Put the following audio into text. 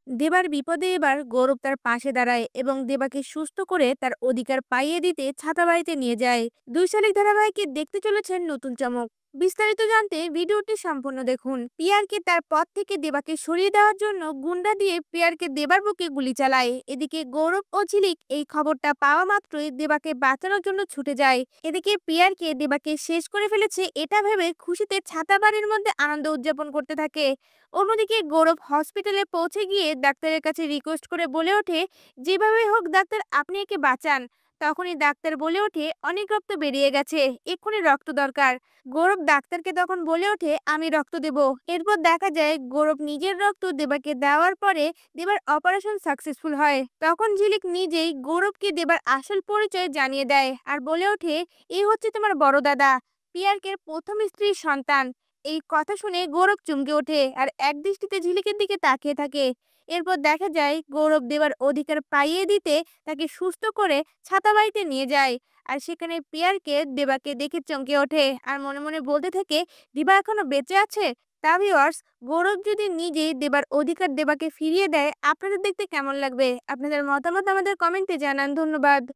দেবার বিপদে এবার গৌরব তার পাশে দাঁড়ায় এবং দেবাকে সুস্থ করে তার অধিকার পাইয়ে দিতে ছাতা বাড়িতে নিয়ে যায়। দুই শালিক ধারাবাহিকে দেখতে চলেছেন নতুন চমক। বিস্তারিত জানতে ভিডিওটি সম্পূর্ণ দেখুন। পিয়ারকে তার পথ থেকে দেবাকে সরিয়ে দেওয়ার জন্য গুন্ডা দিয়ে পিয়ারকে দেবার বুকে গুলি চালায়। এদিকে গৌরব ও ঝিলিক এই খবরটা পাওয়া মাত্রই দেবাকে বাঁচানোর জন্য ছুটে যায়। এদিকে পিয়ারকে দেবাকে শেষ করে ফেলেছে এটা ভেবে খুশিতে ছাতা বাড়ির মধ্যে আনন্দ উদযাপন করতে থাকে। অন্যদিকে গৌরব হসপিটালে পৌঁছে গিয়ে ডাক্তারের কাছে রিকোয়েস্ট করে বলে ওঠে, যেভাবে হোক ডাক্তার আপনি একে বাঁচান। তখনই ডাক্তার বলে ওঠে, অনেক রক্ত বেরিয়ে গেছে, এক্ষুনি রক্ত দরকার। গৌরব ডাক্তারকে তখন বলে ওঠে, আমি রক্ত দেব। এরপর দেখা যায় গৌরব নিজের রক্ত দেবাকে দেওয়ার পরে দেবার অপারেশন সাকসেসফুল হয়। তখন ঝিলিক নিজেই গৌরবকে দেবার আসল পরিচয় জানিয়ে দেয় আর বলে ওঠে, এই হচ্ছে তোমার বড় দাদা, পিয়ারকের প্রথম স্ত্রীর সন্তান। এই কথা শুনে গৌরব চমকে ওঠে আর একদৃষ্টিতে ঝিলিকের দিকে তাকিয়ে থাকে। এরপর দেখা যায় গৌরব দেবার অধিকার পাইয়ে দিতে তাকে সুস্থ করে ছাতা বাড়িতে নিয়ে যায়। আর সেখানে পিয়ারকে দেবাকে দেখে চমকে ওঠে আর মনে মনে বলতে থাকে, দিবা এখনো বেঁচে আছে। তা ভিউয়ার্স, গৌরব যদি নিজেই দেবার অধিকার দেবাকে ফিরিয়ে দেয়, আপনাদের দেখতে কেমন লাগবে? আপনাদের মতামত আমাদের কমেন্টে জানান। ধন্যবাদ।